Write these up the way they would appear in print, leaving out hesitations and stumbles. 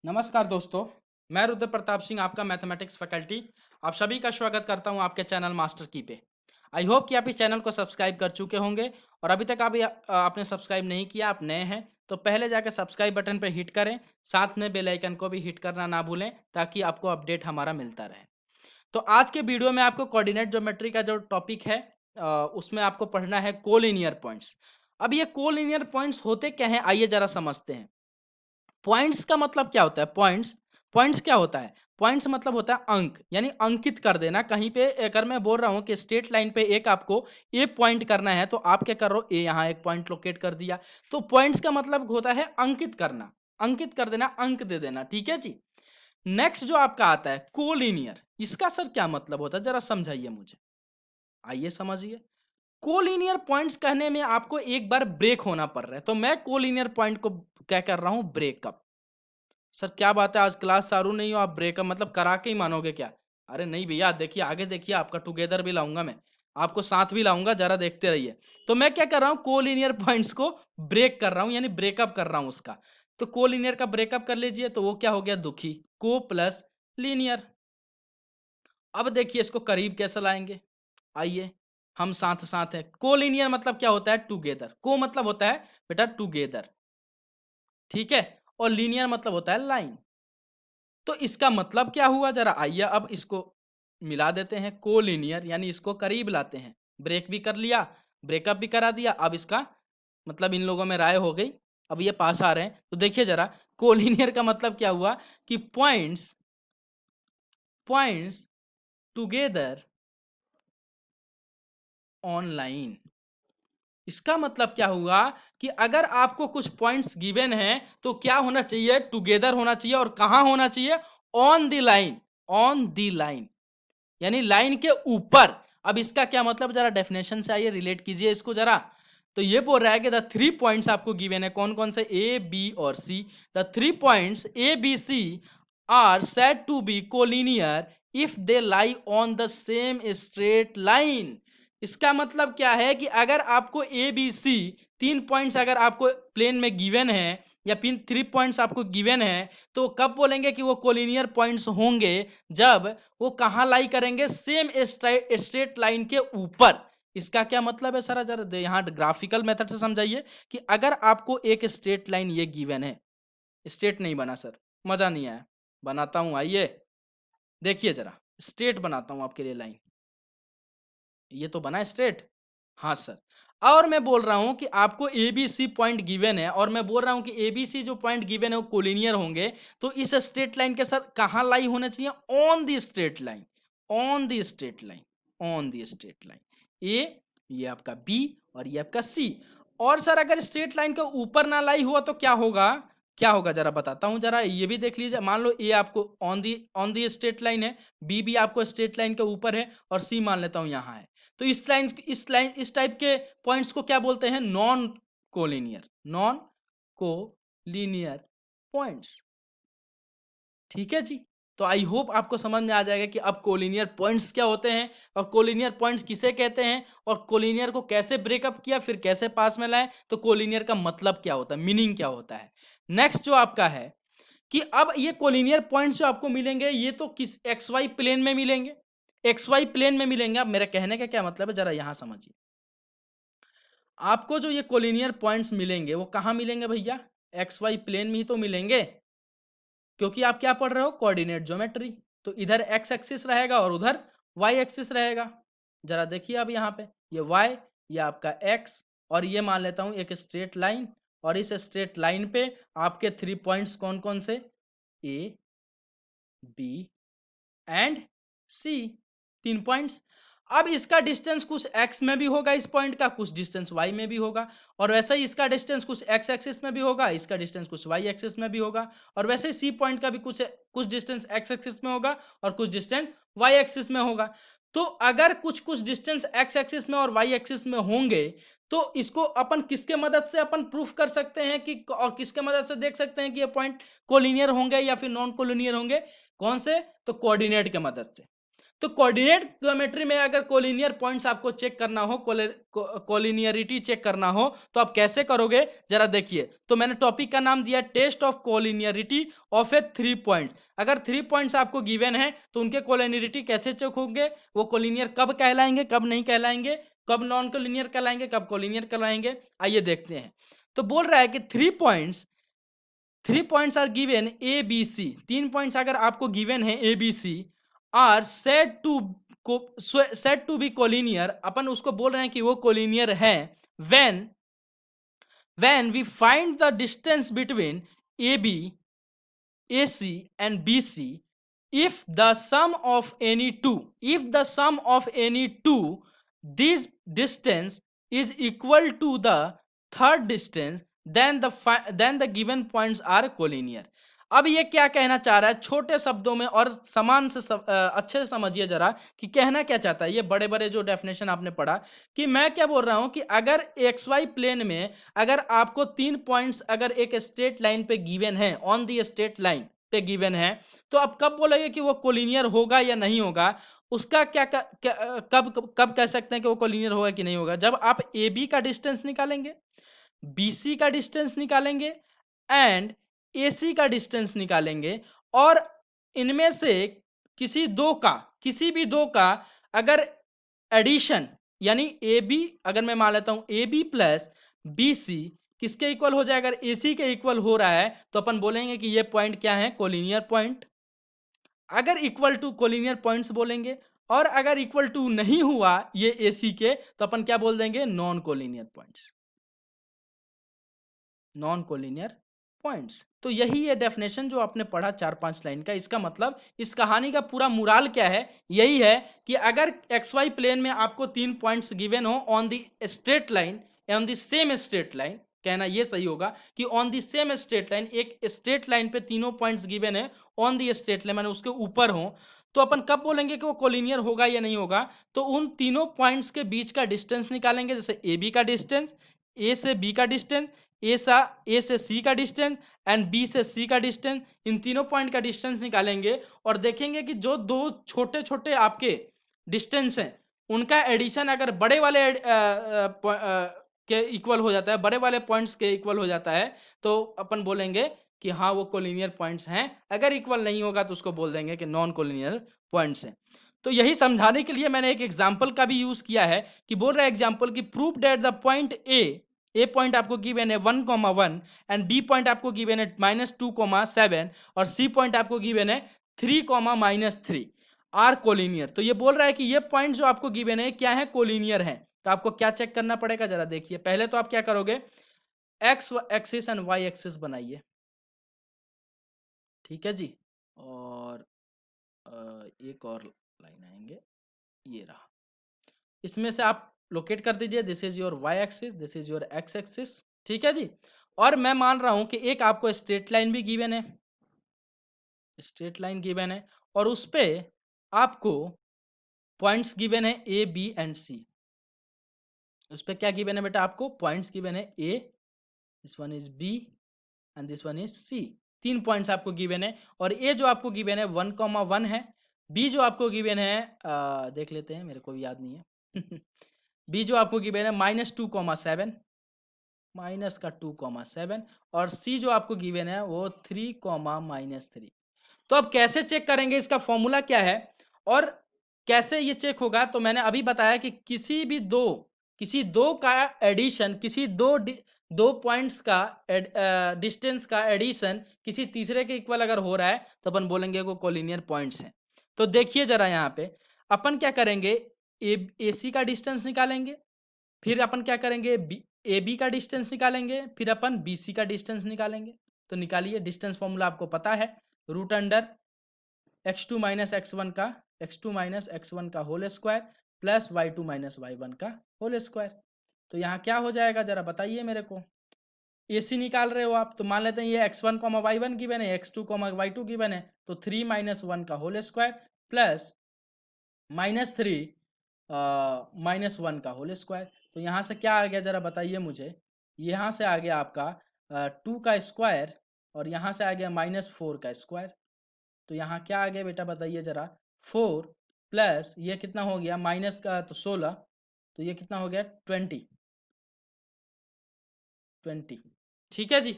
नमस्कार दोस्तों, मैं रुद्र प्रताप सिंह आपका मैथमेटिक्स फैकल्टी आप सभी का स्वागत करता हूं आपके चैनल मास्टर की पे। आई होप कि आप इस चैनल को सब्सक्राइब कर चुके होंगे और अभी तक आपने सब्सक्राइब नहीं किया, आप नए हैं तो पहले जाकर सब्सक्राइब बटन पर हिट करें, साथ में बेल आइकन को भी हिट करना ना भूलें ताकि आपको अपडेट हमारा मिलता रहे। तो आज के वीडियो में आपको कोऑर्डिनेट ज्योमेट्री का जो टॉपिक है उसमें आपको पढ़ना है कोलिनियर पॉइंट्स। अब ये कोलिनियर पॉइंट्स होते क्या हैं, आइए जरा समझते हैं। पॉइंट्स का मतलब क्या होता है? पॉइंट्स क्या होता है? पॉइंट्स मतलब होता है अंक, यानी अंकित कर देना कहीं पे। अगर मैं बोल रहा हूं कि स्ट्रेट लाइन पे एक आपको ए पॉइंट करना है तो आप क्या कर रहे हो, ए यहां एक पॉइंट लोकेट कर दिया। तो पॉइंट्स का मतलब होता है अंकित करना, अंकित कर देना, अंक दे देना। ठीक है जी। नेक्स्ट जो आपका आता है कोलिनियर, इसका सर क्या मतलब होता है, जरा समझाइए मुझे। आइए समझिए। कोलिनियर पॉइंट्स कहने में आपको एक बार ब्रेक होना पड़ रहा है, तो मैं कोलिनियर पॉइंट को क्या कर रहा हूं, ब्रेकअप। सर क्या बात है, आज क्लास चालू नहीं हो, आप ब्रेकअप मतलब करा के ही मानोगे क्या? अरे नहीं भैया, देखिए आगे देखिए, आपका टुगेदर भी लाऊंगा मैं, आपको साथ भी लाऊंगा, जरा देखते रहिए। तो मैं क्या कर रहा हूँ, कोलिनियर पॉइंट्स को ब्रेक कर रहा हूँ, यानी ब्रेकअप कर रहा हूँ उसका। तो कोलिनियर का ब्रेकअप कर लीजिए, तो वो क्या हो गया, दुखी। को प्लस लीनियर। अब देखिए इसको करीब कैसे लाएंगे, आइए हम साथ साथ है। कोलिनियर मतलब क्या होता है, टुगेदर। को मतलब होता है बेटा टुगेदर, ठीक है। और लीनियर मतलब होता है लाइन। तो इसका मतलब क्या हुआ, जरा आइए अब इसको मिला देते हैं। कोलिनियर यानी इसको करीब लाते हैं, ब्रेक भी कर लिया, ब्रेकअप भी करा दिया। अब इसका मतलब इन लोगों में राय हो गई, अब ये पास आ रहे हैं। तो देखिए जरा, कोलिनियर का मतलब क्या हुआ कि points points together on line. इसका मतलब क्या हुआ कि अगर आपको कुछ पॉइंट्स गिवन हैं तो क्या होना चाहिए, टुगेदर होना चाहिए। और कहां होना चाहिए, on the line, on the line यानी लाइन के ऊपर। अब इसका क्या मतलब, जरा डेफिनेशन से आइए रिलेट कीजिए इसको जरा। तो ये बोल रहा है कि द थ्री पॉइंट्स आपको गिवन है, कौन कौन से, ए बी और C. The three points A B C are said to be collinear if they lie on the same straight line. इसका मतलब क्या है कि अगर आपको ए बी सी तीन पॉइंट्स अगर आपको प्लेन में गिवन है, या फिर थ्री पॉइंट्स आपको गिवन है, तो कब बोलेंगे कि वो कोलिनियर पॉइंट्स होंगे, जब वो कहाँ लाई करेंगे, सेम स्ट्रेट लाइन के ऊपर। इसका क्या मतलब है सर, जरा यहाँ ग्राफिकल मेथड से समझाइए कि अगर आपको एक स्ट्रेट लाइन ये गिवन है, स्ट्रेट नहीं बना सर, मजा नहीं आया, बनाता हूं आइए देखिए जरा, स्ट्रेट बनाता हूं आपके लिए लाइन। ये तो बना स्ट्रेट, हाँ सर। और मैं बोल रहा हूं कि आपको A B C point given है, और मैं बोल रहा हूं कि ए बी सी जो पॉइंट गिवन है वो कोलिनियर होंगे। तो इस स्ट्रेट लाइन के सर कहां लाई होना चाहिए, on the straight line, on the straight line, on the straight line. A, ये आपका बी और ये आपका सी। और सर अगर स्ट्रेट लाइन के ऊपर ना लाई हुआ तो क्या होगा, क्या होगा जरा बताता हूं, जरा ये भी देख लीजिए। मान लो ए आपको ऑन दी स्ट्रेट लाइन है, बी भी आपको स्ट्रेट लाइन के ऊपर है, और सी मान लेता हूं यहां है। तो इस टाइप के पॉइंट्स को क्या बोलते हैं, non collinear, non collinear points. ठीक है जी। तो आई होप आपको समझ में आ जाएगा कि अब कोलिनियर पॉइंट्स क्या होते हैं, और कोलिनियर पॉइंट्स किसे कहते हैं, और कोलिनियर को कैसे ब्रेकअप किया, फिर कैसे पास में लाए, तो कोलिनियर का मतलब क्या होता है, मीनिंग क्या होता है। नेक्स्ट जो आपका है कि अब ये कोलिनियर पॉइंट्स जो आपको मिलेंगे, ये तो किस एक्स वाई प्लेन में मिलेंगे, एक्स वाई प्लेन में मिलेंगे। अब मेरा कहने का क्या मतलब है, जरा यहां समझिए। आपको जो ये कोलिनियर पॉइंट्स मिलेंगे वो कहां मिलेंगे भैया, एक्स वाई प्लेन में ही तो मिलेंगे, क्योंकि आप क्या पढ़ रहे हो, कोऑर्डिनेट ज्योमेट्री। तो इधर एक्स एक्सिस रहेगा और उधर वाई एक्सिस रहेगा। जरा देखिए अब यहाँ पे, ये वाई, ये आपका एक्स, और ये मान लेता हूं एक स्ट्रेट लाइन। और इस स्ट्रेट लाइन पे आपके थ्री पॉइंट्स कौन कौन से, ए बी एंड सी, तीन पॉइंट्स। अब इसका डिस्टेंस कुछ x में भी होगा, इस पॉइंट का कुछ डिस्टेंस y में भी होगा, और वैसे ही इसका डिस्टेंस कुछ x एक्सिस में भी होगा, इसका डिस्टेंस कुछ y एक्सिस में भी होगा, और वैसे ही c पॉइंट का भी कुछ कुछ डिस्टेंस x एक्सिस में होगा और कुछ डिस्टेंस y एक्सिस में होगा। तो अगर कुछ कुछ डिस्टेंस x एक्सिस में और y एक्सिस में होंगे, तो इसको अपन किसके मदद से अपन प्रूफ कर सकते हैं कि, और किसके मदद से देख सकते हैं कि ये पॉइंट कोलिनियर होंगे या फिर नॉन कोलिनियर होंगे, कौन से, तो कोऑर्डिनेट के मदद से। तो कोऑर्डिनेट ज्योमेट्री में अगर कोलिनियर पॉइंट्स आपको चेक करना हो, कोलिनियरिटी चेक करना हो, तो आप कैसे करोगे जरा देखिए। तो मैंने टॉपिक का नाम दिया test of collinearity of a 3 point. अगर 3 पॉइंट्स आपको गिवन है तो उनके कोलिनियरिटी कैसे चेक होंगे, वो कोलिनियर कब कहलाएंगे, कब नहीं कहलाएंगे, कब नॉन कोलिनियर कहलाएंगे, कब कोलिनियर कहलाएंगे, आइए देखते हैं। तो बोल रहा है कि 3 points are given A B C, 3 points अगर आपको गिवन है A B C, are said to be collinear, अपन उसको बोल रहे हैं कि वो कोलिनियर है when we find the distance between AB, AC and BC if the sum of any two this distance is equal to the third distance, then the given points are collinear। अब ये क्या कहना चाह रहा है छोटे शब्दों में और समान से अच्छे से समझिए जरा कि कहना क्या चाहता है। ये बड़े बड़े जो डेफिनेशन आपने पढ़ा कि मैं क्या बोल रहा हूं कि अगर एक्स वाई प्लेन में अगर आपको 3 पॉइंट्स अगर एक स्ट्रेट लाइन पे गिवन है, ऑन दी स्ट्रेट लाइन पे गिवन है, तो आप कब बोलेंगे कि वो कोलिनियर होगा या नहीं होगा, उसका कब कह सकते हैं कि वो कोलिनियर होगा कि नहीं होगा, जब आप ए बी का डिस्टेंस निकालेंगे, BC का डिस्टेंस निकालेंगे एंड AC का डिस्टेंस निकालेंगे, और इनमें से किसी भी दो का अगर एडिशन यानी AB, अगर मैं मान लेता हूं AB प्लस BC किसके इक्वल हो जाएगा, अगर AC के इक्वल हो रहा है तो अपन बोलेंगे कि ये पॉइंट क्या है, कोलिनियर पॉइंट। अगर इक्वल टू कोलिनियर पॉइंट्स बोलेंगे, और अगर इक्वल टू नहीं हुआ ये AC के तो अपन क्या बोल देंगे, non collinear points, non collinear points. तो यही है डेफिनेशन जो आपने पढ़ा 4-5 लाइन का। इसका मतलब इस कहानी का पूरा मुराल क्या है, यही है कि अगर एक्स वाई प्लेन में आपको 3 पॉइंट्स गिवन हो on the straight line, on the same straight line, कहना ये सही होगा कि on the same straight line, एक स्ट्रेट लाइन पे तीनों पॉइंट्स गिवन है ऑन दी स्ट्रेट लाइन, माने उसके ऊपर हो, तो अपन कब बोलेंगे कि वो कोलिनियर होगा या नहीं होगा, तो उन तीनों पॉइंट्स के बीच का डिस्टेंस निकालेंगे, जैसे ए बी का डिस्टेंस, ए से बी का डिस्टेंस, ए से सी का डिस्टेंस एंड बी से सी का डिस्टेंस, इन तीनों पॉइंट का डिस्टेंस निकालेंगे और देखेंगे कि जो दो छोटे छोटे आपके डिस्टेंस हैं उनका एडिशन अगर बड़े वाले के इक्वल हो जाता है, बड़े वाले पॉइंट्स के इक्वल हो जाता है, तो अपन बोलेंगे कि हाँ वो कोलिनियर पॉइंट्स हैं। अगर इक्वल नहीं होगा तो उसको बोल देंगे कि नॉन कोलिनियर पॉइंट्स हैं। तो यही समझाने के लिए मैंने एक एग्जाम्पल का भी यूज किया है कि बोल रहा है एग्जाम्पल कि prove that the point A point आपको गिवन है 1,1 एंड बी पॉइंट आपको गिवन है -2,7 और सी पॉइंट आपको गिवन है 3,-3 आर कोलिनियर। तो ये बोल रहा है कि ये पॉइंट जो आपको गिवन है क्या है, कोलिनियर है। तो आपको क्या चेक करना पड़ेगा जरा देखिए। पहले तो आप क्या करोगे, X axis and Y axis बनाइए, ठीक है जी, और एक और लाइन आएंगे, ये रहा, इसमें से आप लोकेट कर दीजिए, this is your Y axis, this is your X axis, ठीक है जी। और मैं मान रहा हूं कि एक आपको स्ट्रेट लाइन भी गिवन है, स्ट्रेट लाइन गिवन है, और उस पे आपको पॉइंट्स गिवन है ए बी एंड सी। उस पे क्या गिवन है बेटा, आपको पॉइंट्स गिवन है A, this one is B and this one is C. 3 points आपको गिवन है, और ए जो आपको गिवन है 1,1 है, बी जो आपको गिवन है देख लेते हैं, मेरे को भी याद नहीं है बी जो आपको गिवन है -2,7, माइनस का 2,7, और सी जो आपको गिवन है वो 3,-3। तो अब कैसे चेक करेंगे, इसका फॉर्मूला क्या है और कैसे ये चेक होगा, तो मैंने अभी बताया कि किसी दो का एडिशन, किसी दो पॉइंट्स का डिस्टेंस का एडिशन किसी तीसरे के इक्वल अगर हो रहा है तो अपन बोलेंगे वो कोलिनियर पॉइंट्स हैं। तो देखिए जरा यहाँ पे अपन क्या करेंगे, ए सी का डिस्टेंस निकालेंगे, फिर अपन क्या करेंगे ए बी का डिस्टेंस निकालेंगे, फिर अपन बी सी का डिस्टेंस निकालेंगे। तो निकालिए, डिस्टेंस फॉर्मूला आपको पता है, root under x2 minus x1 का whole square plus y2 minus y1 का होल स्क्वायर। तो यहाँ क्या हो जाएगा जरा बताइए मेरे को, ए सी निकाल रहे हो आप, तो मान लेते हैं ये x1 y1 गिवन है, x2 y2 गिवन है, तो 3 - 1 का होल स्क्वायर प्लस -3 -1 का होल स्क्वायर। तो यहाँ से क्या आ गया जरा बताइए मुझे, यहाँ से आ गया आपका 2 का स्क्वायर, और यहाँ से आ गया -4 का स्क्वायर। तो यहाँ क्या आ गया बेटा बताइए जरा, 4 प्लस ये कितना हो गया माइनस का तो 16, तो ये कितना हो गया 20। ठीक है जी।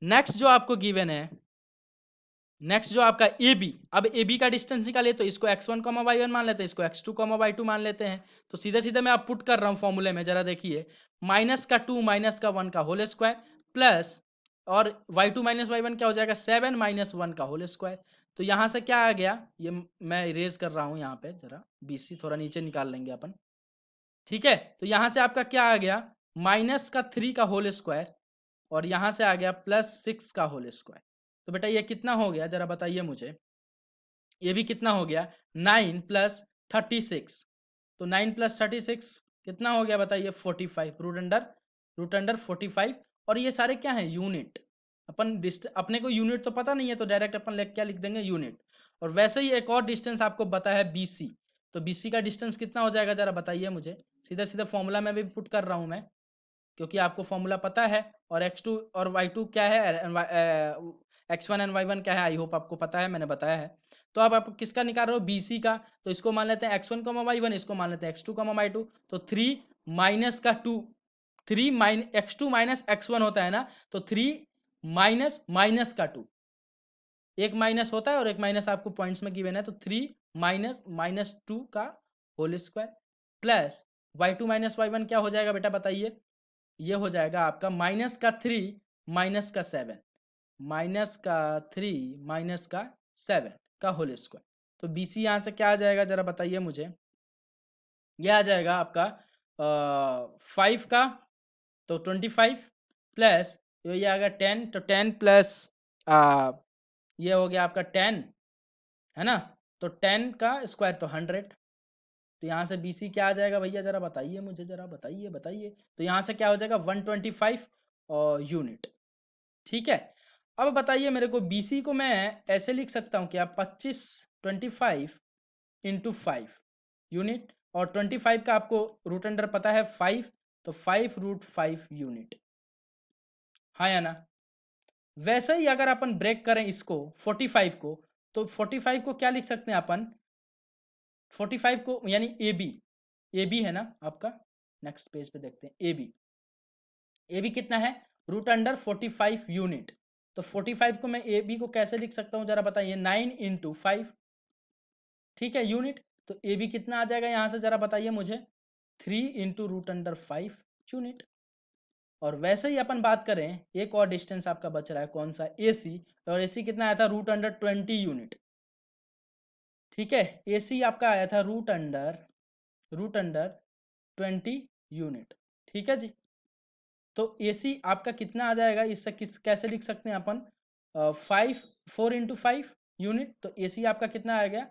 नेक्स्ट जो आपको गिवन है, नेक्स्ट जो आपका ए बी, अब ए बी का डिस्टेंस निकालिए, तो इसको x1 y1 मान लेते हैं, इसको x2 y2 मान लेते हैं। तो सीधे सीधे मैं आप पुट कर रहा हूँ फॉर्मूले में, जरा देखिए, माइनस का 2 माइनस का 1 का होल स्क्वायर प्लस, और y2 माइनस y1 क्या हो जाएगा 7 माइनस 1 का होल स्क्वायर। तो यहाँ से क्या आ गया, ये मैं इरेज कर रहा हूँ यहाँ पे, जरा BC थोड़ा नीचे निकाल लेंगे अपन। ठीक है, तो यहाँ से आपका क्या आ गया माइनस का 3 का होल स्क्वायर, और यहाँ से आ गया प्लस 6 का होल स्क्वायर। तो बेटा ये कितना हो गया जरा बताइए मुझे, ये भी कितना हो गया 9 प्लस 36, तो 9 प्लस 36 कितना हो गया बताइए 45, रूट अंडर 45। और ये सारे क्या हैं यूनिट, अपने को यूनिट तो पता नहीं है, तो डायरेक्ट अपन क्या लिख देंगे यूनिट। और वैसे ही एक और डिस्टेंस आपको पता है BC, तो BC का डिस्टेंस कितना हो जाएगा जरा बताइए मुझे, सीधा सीधा फॉर्मूला में भी पुट कर रहा हूँ मैं, क्योंकि आपको फॉर्मूला पता है। और x2 और y2 क्या है, x1 एंड y1 क्या है, आई होप आपको पता है, मैंने बताया है। तो अब आप किसका निकाल रहे हो BC का, तो इसको मान लेते हैं x1 y1, इसको मान लेते हैं x2 y2। तो 3 माइनस का 2, 3 x2 माइनस x1 होता है ना, तो 3 माइनस माइनस का 2, एक माइनस होता है और एक माइनस आपको पॉइंट्स में गिवन है, तो 3 माइनस माइनस 2 का whole square plus y2 minus y1 क्या हो जाएगा बेटा बताइए, ये हो जाएगा आपका माइनस का 3 माइनस का 7, माइनस का 3 माइनस का 7 का होल स्क्वायर। तो BC यहाँ से क्या आ जाएगा जरा बताइए मुझे, यह आ जाएगा आपका 5 का तो 25 प्लस ये आ गया 10, तो 10 प्लस ये हो गया आपका 10 है ना, तो 10 का स्क्वायर तो 100। तो यहाँ से BC क्या आ जाएगा भैया जरा बताइए मुझे, जरा बताइए। तो यहाँ से क्या हो जाएगा 125 और यूनिट। ठीक है, अब बताइए मेरे को BC को मैं ऐसे लिख सकता हूँ क्या 25 इंटू 5 यूनिट, और 25 का आपको रूट अंडर पता है 5, तो 5 रूट 5 यूनिट, हाँ या ना। वैसे ही अगर अपन ब्रेक करें इसको 45 को, तो 45 को क्या लिख सकते हैं अपन, 45 को यानी ए बी है ना आपका, नेक्स्ट पेज पे देखते हैं ए बी कितना है रूट अंडर 45 यूनिट। तो 45 को मैं ए बी को कैसे लिख सकता हूँ जरा बताइए 9 इंटू 5, ठीक है यूनिट। तो ए बी कितना आ जाएगा यहाँ से जरा बताइए मुझे 3 इंटू रूट अंडर 5 यूनिट। और वैसे ही अपन बात करें एक और डिस्टेंस आपका बच रहा है कौन सा AC, और AC कितना आया था रूट अंडर 20 यूनिट। ठीक है, AC आपका आया था रूट अंडर 20 यूनिट। ठीक है जी, तो AC आपका कितना आ जाएगा, इससे कैसे लिख सकते हैं अपन 4 इंटू 5 यूनिट, तो AC आपका कितना आ गया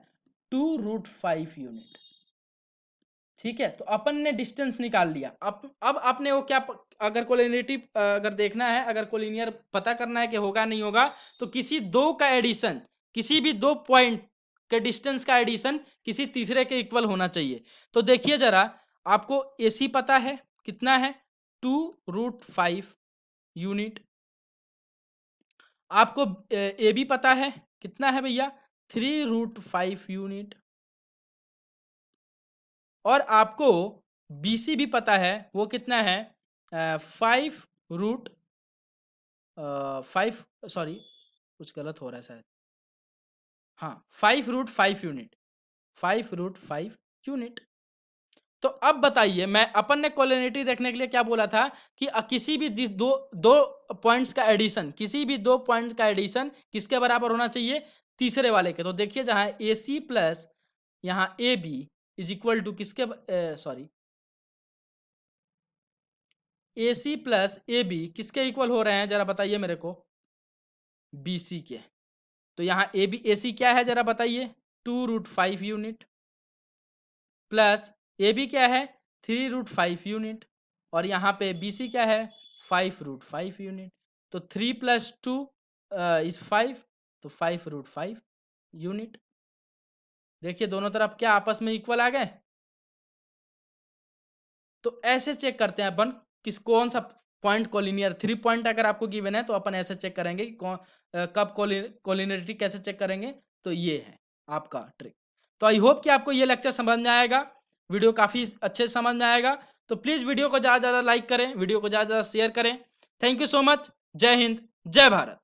2 रूट 5 यूनिट। ठीक है, तो अपन ने डिस्टेंस निकाल लिया। अब आपने वो क्या, अगर कोलिनिटी अगर देखना है, अगर कोलिनियर पता करना है कि होगा नहीं होगा, तो किसी दो का एडिशन, किसी भी दो पॉइंट के डिस्टेंस का एडिशन किसी तीसरे के इक्वल होना चाहिए। तो देखिए जरा, आपको AC पता है कितना है 2 रूट 5 यूनिट, आपको AB पता है कितना है भैया 3 रूट 5 यूनिट, और आपको BC भी पता है वो कितना है 5 रूट 5, सॉरी कुछ गलत हो रहा है शायद, हाँ 5 रूट 5 यूनिट, 5 रूट 5 यूनिट। तो अब बताइए, मैं अपन ने कोलिनिटी देखने के लिए क्या बोला था कि किसी भी दो पॉइंट्स का एडिशन, किसी भी दो पॉइंट्स का एडिशन किसके बराबर होना चाहिए तीसरे वाले के। तो देखिए जहां AC प्लस यहाँ AB इज इक्वल टू किसके, सॉरी AC प्लस AB किसके इक्वल हो रहे हैं जरा बताइए मेरे को BC के। तो यहाँ AC क्या है जरा बताइए 2 रूट 5 यूनिट, प्लस AB क्या है 3 रूट 5 यूनिट, और यहाँ पे BC क्या है 5 रूट 5 यूनिट। तो 3 प्लस 2 इज 5, तो 5 रूट 5 यूनिट। देखिए दोनों तरफ क्या आपस में इक्वल आ गए। तो ऐसे चेक करते हैं अपन कौन सा पॉइंट कोलिनियर, 3 पॉइंट अगर आपको गिवन है तो अपन ऐसे चेक करेंगे कि कब कोलिनियरिटी कैसे चेक करेंगे। तो ये है आपका ट्रिक। तो आई होप कि आपको ये लेक्चर समझ में आएगा, वीडियो काफ़ी अच्छे से समझ में आएगा। तो प्लीज़ वीडियो को ज़्यादा से ज़्यादा लाइक करें, वीडियो को ज़्यादा से ज़्यादा शेयर करें। Thank you so much. जय हिंद, जय भारत।